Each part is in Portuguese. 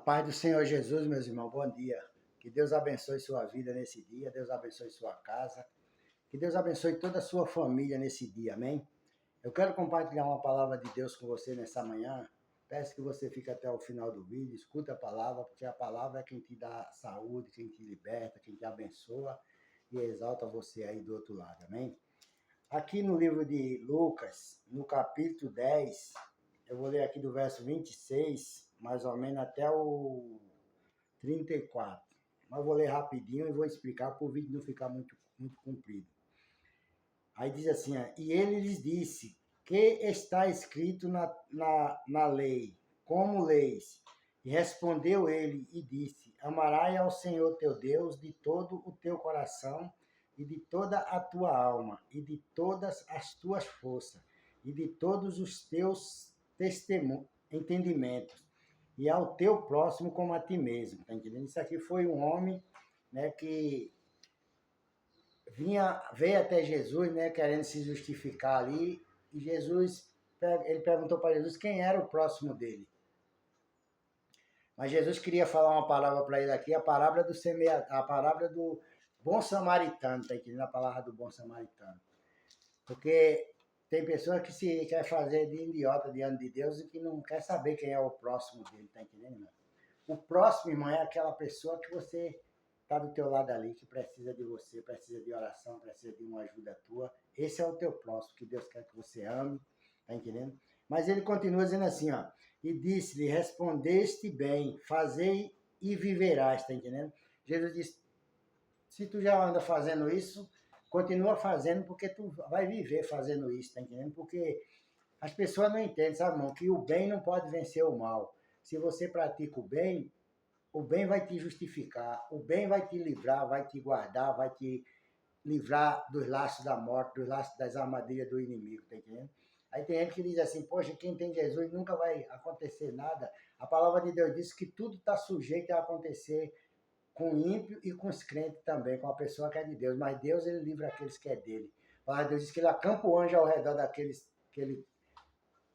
paz do Senhor Jesus, meus irmãos, bom dia. Que Deus abençoe sua vida nesse dia, Deus abençoe sua casa, que Deus abençoe toda a sua família nesse dia, amém? Eu quero compartilhar uma palavra de Deus com você nessa manhã. Peço que você fique até o final do vídeo, escuta a palavra, porque a palavra é quem te dá saúde, quem te liberta, quem te abençoa e exalta você aí do outro lado, amém? Aqui no livro de Lucas, no capítulo 10, eu vou ler aqui do verso 26, mais ou menos até o 34. Mas vou ler rapidinho e vou explicar para o vídeo não ficar muito comprido. Aí diz assim, e ele lhes disse, que está escrito na lei, como leis? E respondeu ele e disse, amarás ao Senhor teu Deus de todo o teu coração e de toda a tua alma e de todas as tuas forças e de todos os teus entendimentos e ao teu próximo como a ti mesmo, tá entendendo? Isso aqui foi um homem, né, que veio até Jesus, né, querendo se justificar ali, e ele perguntou para Jesus quem era o próximo dele. Mas Jesus queria falar uma palavra para ele aqui, a palavra do bom samaritano, tá entendendo? A palavra do bom samaritano. Porque tem pessoas que se quer fazer de idiota diante de Deus e que não quer saber quem é o próximo dele, tá entendendo, irmão? O próximo, irmão, é aquela pessoa que você está do teu lado ali, que precisa de você, precisa de oração, precisa de uma ajuda tua. Esse é o teu próximo, que Deus quer que você ame, tá entendendo? Mas ele continua dizendo assim, ó, e disse-lhe, respondeste bem, fazei e viverás, tá entendendo? Jesus disse, se tu já anda fazendo isso, continua fazendo, porque tu vai viver fazendo isso, tá entendendo? Porque as pessoas não entendem, sabe, irmão, que o bem não pode vencer o mal. Se você pratica o bem vai te justificar, o bem vai te livrar, vai te guardar, vai te livrar dos laços da morte, dos laços das armadilhas do inimigo, tá entendendo? Aí tem gente que diz assim, poxa, quem tem Jesus nunca vai acontecer nada. A palavra de Deus diz que tudo está sujeito a acontecer com o ímpio e com os crentes também, com a pessoa que é de Deus. Mas Deus, ele livra aqueles que é dele. A palavra de Deus diz que ele acampa o anjo ao redor daqueles que ele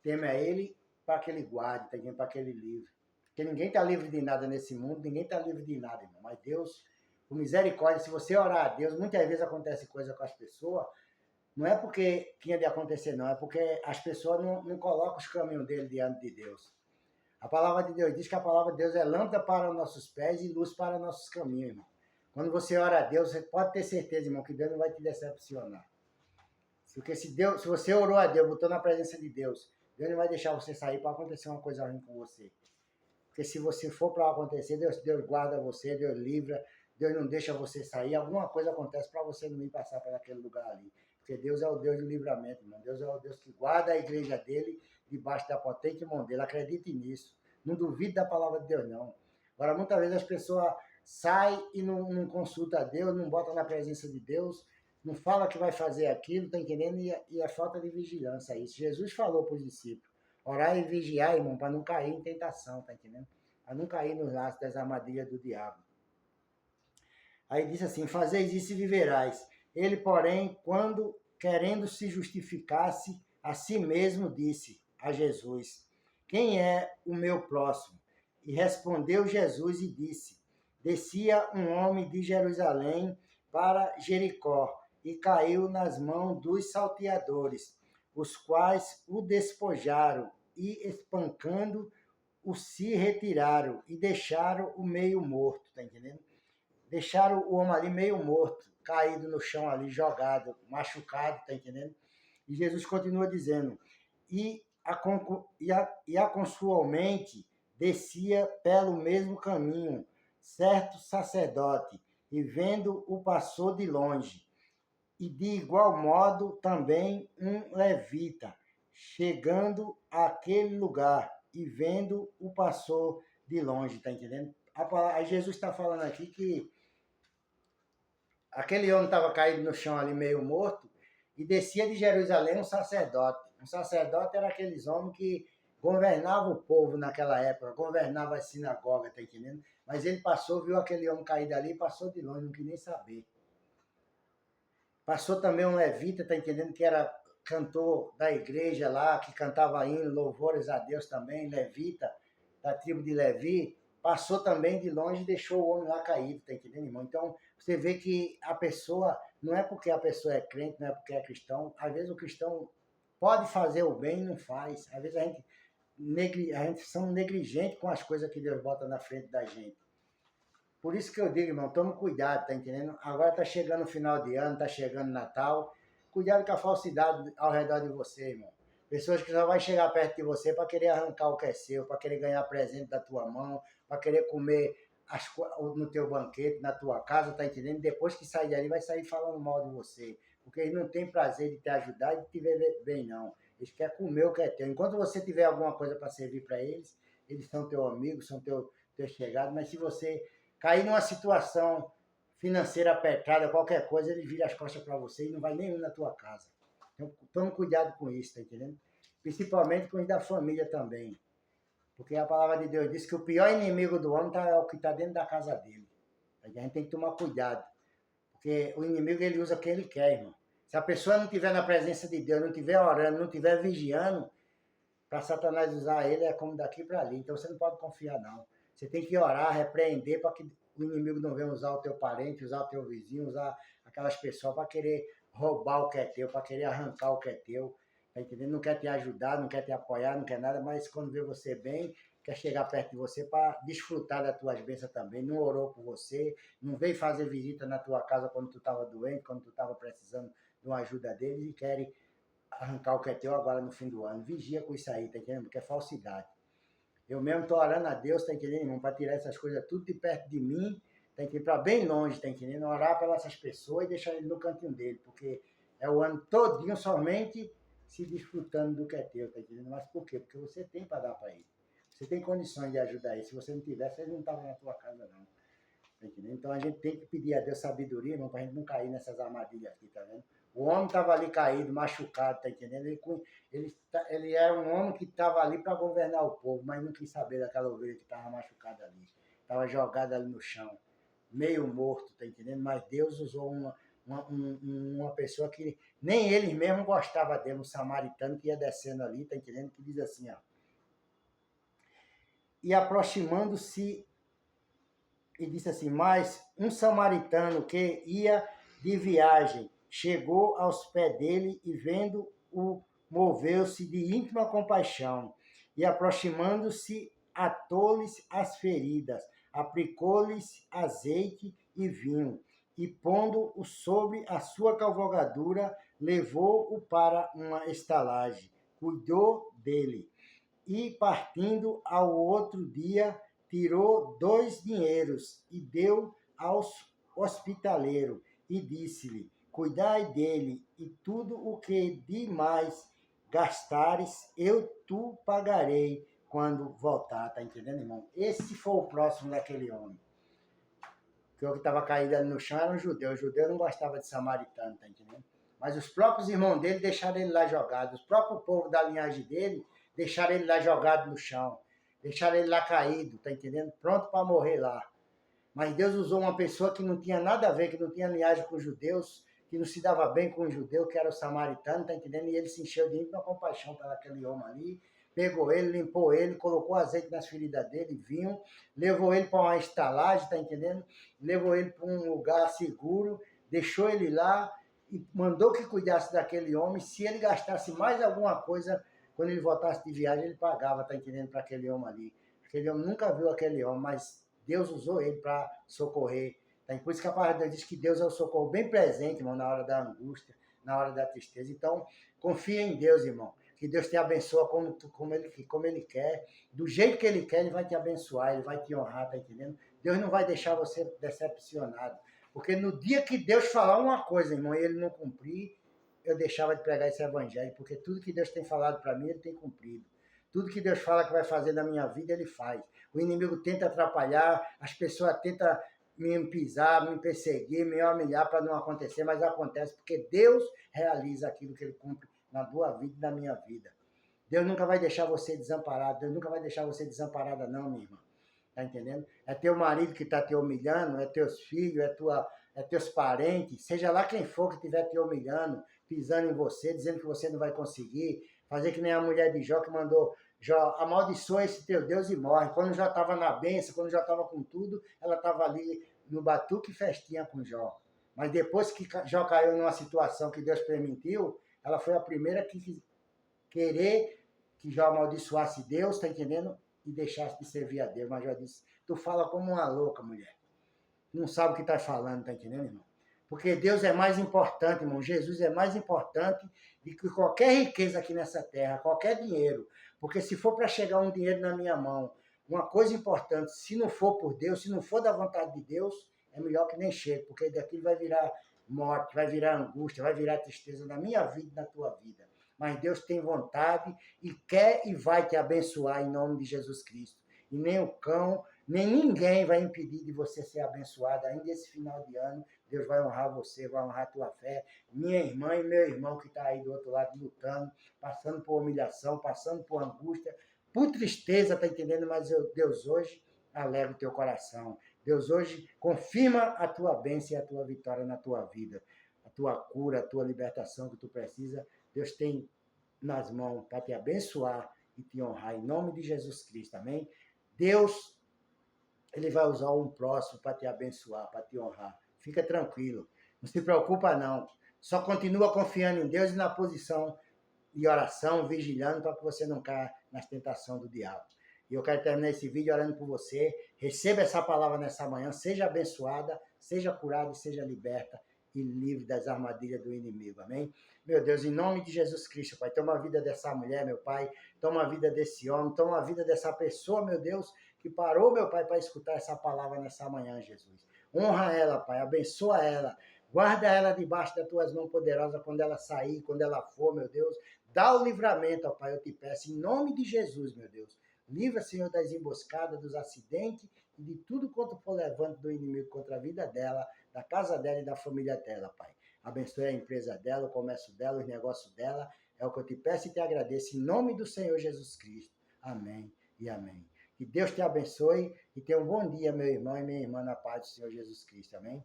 teme a ele, para que ele guarde, tá entendendo? Para que ele livre. Porque ninguém está livre de nada nesse mundo, ninguém está livre de nada, irmão. Mas Deus, com misericórdia, se você orar a Deus, muitas vezes acontece coisa com as pessoas, não é porque tinha de acontecer, não, é porque as pessoas não colocam os caminhos dele diante de Deus. A palavra de Deus diz que a palavra de Deus é lâmpada para os nossos pés e luz para os nossos caminhos, irmão. Quando você ora a Deus, você pode ter certeza, irmão, que Deus não vai te decepcionar. Porque se você orou a Deus, botou na presença de Deus, Deus não vai deixar você sair para acontecer uma coisa ruim com você. Porque se você for para acontecer, Deus guarda você, Deus livra, Deus não deixa você sair, alguma coisa acontece para você não ir passar por aquele lugar ali. Porque Deus é o Deus do livramento, irmão. Deus é o Deus que guarda a igreja dele debaixo da potente mão dele. Acredite nisso. Não duvide da palavra de Deus, não. Agora, muitas vezes as pessoas saem e não consultam a Deus, não botam na presença de Deus, não fala que vai fazer aquilo, tá entendendo? E é falta de vigilância isso. Jesus falou para os discípulos. Orar e vigiar, irmão, para não cair em tentação, tá entendendo? Para não cair nos laços das armadilhas do diabo. Aí disse assim, fazeis isso e viverás. Ele, porém, quando querendo se justificasse, a si mesmo disse a Jesus, quem é o meu próximo? E respondeu Jesus e disse, descia um homem de Jerusalém para Jericó e caiu nas mãos dos salteadores, os quais o despojaram e, espancando, o se retiraram e deixaram o meio morto, tá entendendo? Deixaram o homem ali meio morto, caído no chão ali, jogado, machucado, tá entendendo? E Jesus continua dizendo, e consualmente descia pelo mesmo caminho, certo sacerdote, e vendo-o passou de longe. E de igual modo também um levita, chegando àquele lugar e vendo o passou de longe, tá entendendo? Aí Jesus está falando aqui que aquele homem estava caído no chão ali meio morto e descia de Jerusalém um sacerdote. Um sacerdote era aqueles homens que governavam o povo naquela época, governava as sinagogas, tá entendendo? Mas ele passou, viu aquele homem caído ali e passou de longe, não quis nem saber. Passou também um levita, tá entendendo? Que era cantor da igreja lá, que cantava hino, louvores a Deus também, levita, da tribo de Levi. passou também de longe e deixou o homem lá caído, tá entendendo, irmão? Então, você vê que a pessoa, não é porque a pessoa é crente, não é porque é cristão, às vezes o cristão pode fazer o bem e não faz. Às vezes a gente somos negligentes com as coisas que Deus bota na frente da gente. Por isso que eu digo, irmão, tome cuidado, tá entendendo? Agora tá chegando o final de ano, tá chegando Natal. Cuidado com a falsidade ao redor de você, irmão. Pessoas que só vão chegar perto de você para querer arrancar o que é seu, para querer ganhar presente da tua mão, para querer comer no teu banquete, na tua casa, tá entendendo? Depois que sair dali, vai sair falando mal de você. Porque eles não têm prazer de te ajudar e de te ver bem, não. Eles querem comer o que é teu. Enquanto você tiver alguma coisa para servir para eles, eles são teu amigo, são teu chegado, mas se você cair numa situação financeira apertada, qualquer coisa, ele vira as costas para você e não vai nenhum na tua casa. Então, tome cuidado com isso, tá entendendo? Principalmente com os da família também. Porque a palavra de Deus diz que o pior inimigo do homem é o que está dentro da casa dele. A gente tem que tomar cuidado. Porque o inimigo, ele usa quem ele quer, irmão. Se a pessoa não estiver na presença de Deus, não estiver orando, não estiver vigiando, para Satanás usar ele é como daqui para ali. Então você não pode confiar, não. Você tem que orar, repreender para que o inimigo não venha usar o teu parente, usar o teu vizinho, usar aquelas pessoas para querer roubar o que é teu, para querer arrancar o que é teu. Tá entendendo? Não quer te ajudar, não quer te apoiar, não quer nada, mas quando vê você bem, quer chegar perto de você para desfrutar das tuas bênçãos também. Não orou por você, não veio fazer visita na tua casa quando tu estava doente, quando tu estava precisando de uma ajuda deles e querem arrancar o que é teu agora no fim do ano. Vigia com isso aí, tá entendendo? Porque é falsidade. Eu mesmo estou orando a Deus, tá entendendo, irmão? Para tirar essas coisas tudo de perto de mim, tá entendendo? Para bem longe, tá entendendo? Orar pelas essas pessoas e deixar ele no cantinho dele, porque é o ano todinho somente se desfrutando do que é teu, tá entendendo? Mas por quê? Porque você tem para dar para ele. Você tem condições de ajudar ele. Se você não tivesse, ele não estava na tua casa, não. Tá entendendo? Então a gente tem que pedir a Deus sabedoria, irmão, para a gente não cair nessas armadilhas aqui, tá vendo? O homem estava ali caído, machucado, tá entendendo? Ele era um homem que estava ali para governar o povo, mas não quis saber daquela ovelha que estava machucada ali. Estava jogada ali no chão, meio morto, tá entendendo? Mas Deus usou uma pessoa que nem eles mesmo gostavam dele, um samaritano que ia descendo ali, tá entendendo? Que diz assim, ó. E aproximando-se, e disse assim, mas um samaritano que ia de viagem chegou aos pés dele e vendo-o, moveu-se de íntima compaixão e aproximando-se, atou-lhes as feridas, aplicou-lhes azeite e vinho e pondo-o sobre a sua cavalgadura, levou-o para uma estalagem, cuidou dele e partindo ao outro dia, tirou 2 dinheiros e deu aos hospitaleiros e disse-lhe, cuidai dele e tudo o que de mais gastares, eu tu pagarei quando voltar, tá entendendo, irmão? Esse foi o próximo daquele homem. Porque o que estava caído ali no chão era um judeu. O judeu não gostava de samaritano, tá entendendo? Mas os próprios irmãos dele deixaram ele lá jogado. Os próprios povo da linhagem dele deixaram ele lá jogado no chão. Deixaram ele lá caído, tá entendendo? Pronto para morrer lá. Mas Deus usou uma pessoa que não tinha nada a ver, que não tinha linhagem com os judeus, que não se dava bem com o judeu, que era o samaritano, tá entendendo? E ele se encheu de íntima compaixão para aquele homem ali, pegou ele, limpou ele, colocou azeite nas feridas dele, vinho, levou ele para uma estalagem, tá entendendo? Levou ele para um lugar seguro, deixou ele lá e mandou que cuidasse daquele homem. Se ele gastasse mais alguma coisa, quando ele voltasse de viagem, ele pagava, tá entendendo, para aquele homem ali. Aquele homem nunca viu aquele homem, mas Deus usou ele para socorrer. Tá? Por isso que a palavra de Deus diz que Deus é o socorro bem presente, irmão, na hora da angústia, na hora da tristeza. Então, confia em Deus, irmão. Que Deus te abençoa como ele quer. Do jeito que ele quer, ele vai te abençoar, ele vai te honrar, tá entendendo? Deus não vai deixar você decepcionado. Porque no dia que Deus falar uma coisa, irmão, e ele não cumprir, eu deixava de pregar esse evangelho. Porque tudo que Deus tem falado para mim, ele tem cumprido. Tudo que Deus fala que vai fazer na minha vida, ele faz. O inimigo tenta atrapalhar, as pessoas tentam me pisar, me perseguir, me humilhar para não acontecer, mas acontece porque Deus realiza aquilo que ele cumpre na tua vida e na minha vida. Deus nunca vai deixar você desamparado, Deus nunca vai deixar você desamparada não, minha irmã. Tá entendendo? É teu marido que está te humilhando, é teus filhos, é teus parentes, seja lá quem for que estiver te humilhando, pisando em você, dizendo que você não vai conseguir, fazer que nem a mulher de Jó que mandou Jó, amaldiçoa esse teu Deus e morre. Quando já estava na bênção, quando já estava com tudo, ela estava ali no batuque e festinha com Jó. Mas depois que Jó caiu numa situação que Deus permitiu, ela foi a primeira que querer que Jó amaldiçoasse Deus, tá entendendo? E deixasse de servir a Deus. Mas Jó disse, tu fala como uma louca, mulher. Não sabe o que está falando, tá entendendo, irmão? Porque Deus é mais importante, irmão. Jesus é mais importante do que qualquer riqueza aqui nessa terra, qualquer dinheiro. Porque se for para chegar um dinheiro na minha mão, uma coisa importante, se não for por Deus, se não for da vontade de Deus, é melhor que nem chegue, porque daquilo vai virar morte, vai virar angústia, vai virar tristeza na minha vida e na tua vida. Mas Deus tem vontade e quer e vai te abençoar em nome de Jesus Cristo. E nem o cão, nem ninguém vai impedir de você ser abençoado ainda esse final de ano. Deus vai honrar você, vai honrar a tua fé. Minha irmã e meu irmão que está aí do outro lado lutando, passando por humilhação, passando por angústia, por tristeza, tá entendendo? Mas Deus hoje alegra o teu coração. Deus hoje confirma a tua bênção e a tua vitória na tua vida. A tua cura, a tua libertação que tu precisa, Deus tem nas mãos para te abençoar e te honrar. Em nome de Jesus Cristo, amém? Deus, Ele vai usar um próximo para te abençoar, para te honrar. Fica tranquilo. Não se preocupa, não. Só continua confiando em Deus e na posição de oração, vigilando, para que você não caia nas tentações do diabo. E eu quero terminar esse vídeo orando por você. Receba essa palavra nessa manhã. Seja abençoada, seja curada e seja liberta e livre das armadilhas do inimigo. Amém? Meu Deus, em nome de Jesus Cristo, Pai, toma a vida dessa mulher, meu Pai. Toma a vida desse homem. Toma a vida dessa pessoa, meu Deus, que parou, meu Pai, para escutar essa palavra nessa manhã, Jesus. Honra ela, Pai. Abençoa ela. Guarda ela debaixo das tuas mãos poderosas quando ela sair, quando ela for, meu Deus. Dá o livramento, ó Pai, eu te peço, em nome de Jesus, meu Deus. Livra, Senhor, das emboscadas, dos acidentes e de tudo quanto for levando do inimigo contra a vida dela, da casa dela e da família dela, Pai. Abençoe a empresa dela, o comércio dela, os negócios dela. É o que eu te peço e te agradeço, em nome do Senhor Jesus Cristo. Amém e amém. Que Deus te abençoe e tenha um bom dia, meu irmão e minha irmã, na paz do Senhor Jesus Cristo. Amém?